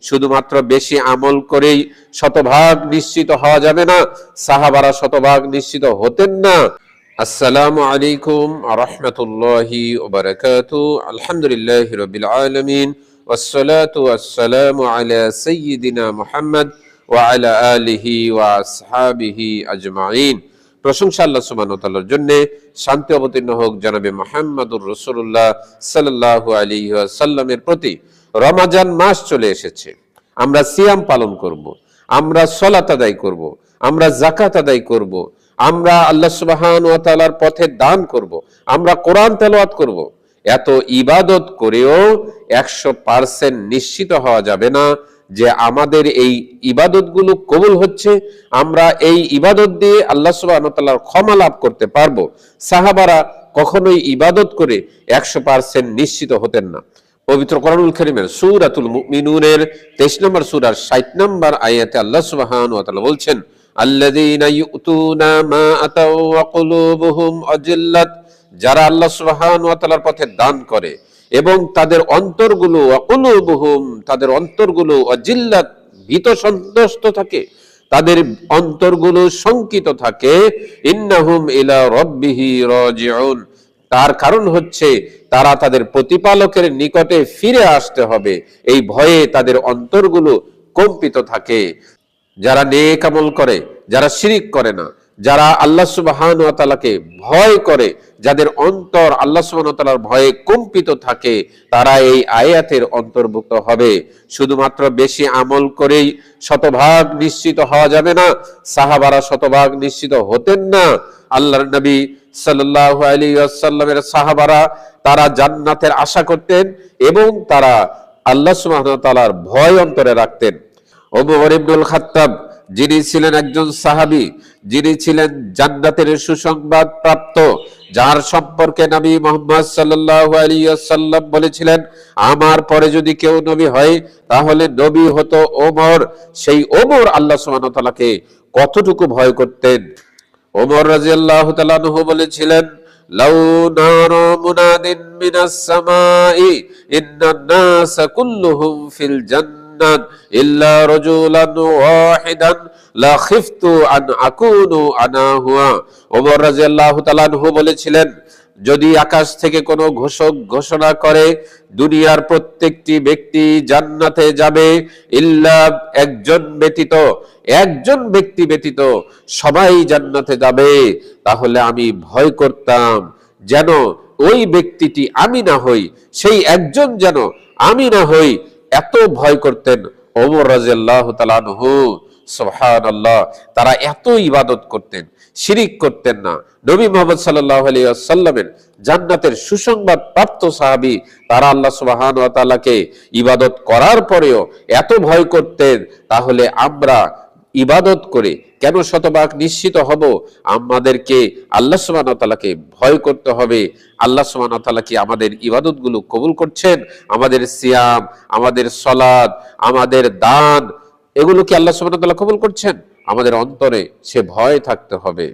শুধুমাত্র বেশি আমল করেই শতভাগ নিশ্চিত হওয়া যাবে না। সাহাবারা শতভাগ নিশ্চিত হতেন না। আসসালামু আলাইকুম ওয়া রাহমাতুল্লাহি ওয়া বারাকাতুহু। আলহামদুলিল্লাহি রাব্বিল আলামিন ওয়াসসালাতু ওয়াসসালামু আলা সাইয়্যিদিনা মুহাম্মদ ওয়া আলা আলিহি ওয়া আসহাবিহি আজমাইন। প্রশংসা আল্লাহ সুবহানাহু ওয়া তাআলার জন্য, শান্তি অবতীর্ণ হোক জনাবে মুহাম্মদুর রাসূলুল্লাহ সাল্লাল্লাহু আলাইহি ওয়াসাল্লামের প্রতি। রমজান মাস চলে এসেছে, আমরা সিয়াম পালন করব, আমরা সালাত আদায় করব, আমরা যাকাত আদায় করব, আমরা আল্লাহ সুবহানাহু ওয়া তাআলার পথে দান করব, আমরা কোরআন তেলাওয়াত করব। এত ইবাদত করেও 100% নিশ্চিত হওয়া যাবে না যে আমাদের এই ইবাদতগুলো কবুল হচ্ছে, আমরা এই ইবাদত দিয়ে আল্লাহ সুবহানাহু ওয়া তাআলার ক্ষমা লাভ করতে পারবো। সাহাবারা কখনোই ইবাদত করে 100% নিশ্চিত হতেন না। পবিত্র কোরআনুল কারীমের সূরাতুল মুমিনুনের 23 নম্বর সূরার 60 নম্বর আয়াতে আল্লাহ সুবহানাহু ওয়া তাআলা বলছেন, আল্লাযীনা ইউতুনা মা আতাউ ওয়া কুলুবুহুম আজিল্লাত, যারা আল্লাহ সুবহানাহু ওয়া তাআলার পথে দান করে এবং তাদের অন্তরগুলো ওয়া কুলুবুহুম, তাদের অন্তরগুলো আজিল্লাত, ভীত সন্ত্রস্ত থাকে, তাদের অন্তরগুলো শঙ্কিত থাকে, ইন্নাহুম ইলা রাব্বিহি রাজিউন, তার কারণ হচ্ছে তারা তাদের প্রতিপালকের নিকটে ফিরে আসতে হবে, এই ভয়ে তাদের অন্তরগুলো কম্পিত থাকে। যারা নেক আমল করে, যারা শিরিক করে না, যারা আল্লাহ সুবহানাহু ওয়া তাআলাকে ভয় করে, যাদের অন্তর আল্লাহ সুবহানাহু ওয়া তাআলার ভয়ে কম্পিত থাকে, তারা এই আয়াতের অন্তর্ভুক্ত হবে। শুধুমাত্র বেশি আমল করেই শতভাগ নিশ্চিত হওয়া যাবে না। সাহাবারা শতভাগ নিশ্চিত হতেন না। আল্লাহর নবী সাল্লাল্লাহু আলাইহি ওয়াসাল্লামের সাহাবারা তারা জান্নাতের আশা করতেন এবং তারা আল্লাহ সুবহানাহু ওয়া তাআলার ভয় অন্তরে রাখতেন। ওমর ইবনুল খাত্তাব, যিনি ছিলেন একজন সাহাবী, যিনি ছিলেন জান্নাতের সুসংবাদ প্রাপ্ত, যার সম্পর্কে নবী মুহাম্মদ সাল্লাল্লাহু আলাইহি ওয়াসাল্লাম বলেছিলেন, আমার পরে যদি কেউ নবী হয় তাহলে নবী হতো ওমর। সেই ওমর আল্লাহ সুবহানাহু ওয়া তাআলাকে কতটুকু ভয় করতেন। ওমর রাদিয়াল্লাহু তাআলা আনহু বলেছিলেন, লাউ নারা মুনাদিন মিনাস সামাই ইন্নান নাস কুল্লুহুম ফিল জান্নাত ইল্লা রাজুলান ওয়াহিদান লা খিফতু আন আকুনু আনা হুয়া। ওমর রাদিয়াল্লাহু তাআলা আনহু বলেছিলেন, যদি আকাশ থেকে কোনো ঘোষক ঘোষণা করে দুনিয়ার প্রত্যেকটি ব্যক্তি জান্নাতে যাবে, ইল্লা একজন ব্যতীত, একজন ব্যক্তি ব্যতীত সবাই জান্নাতে যাবে, তাহলে আমি ভয় করতাম যেন ওই ব্যক্তিটি আমি না হই, সেই একজন যেন আমি না হই, এত ভয় করতেন ওমর রাদিয়াল্লাহু তাআলা আনহু। সুবহানাল্লাহ, তারা এত ইবাদত করতেন, শিরিক করতেন না। নবী মুহাম্মদ সাল্লাল্লাহু আলাইহি ওয়াসাল্লামের জান্নাতের সুসংবাদ প্রাপ্ত সাহাবী, তারা আল্লাহ সুবহানাহু ওয়া তাআলাকে ইবাদত করার পরেও এত ভয় করতেন। তাহলে আমরা ইবাদত করে কেন শতভাগ নিশ্চিত হব? আমাদেরকে আল্লাহ সুবহানাহু ওয়া তাআলাকে ভয় করতে হবে। আল্লাহ সুবহানাহু ওয়া তাআলা কি আমাদের ইবাদতগুলো কবুল করছেন? আমাদের সিয়াম, আমাদের সালাত, আমাদের দান, এগুলো কি আল্লাহ সুবহানাহু ওয়া তাআলা কবুল করছেন? আমাদের অন্তরে সে ভয় থাকতে হবে।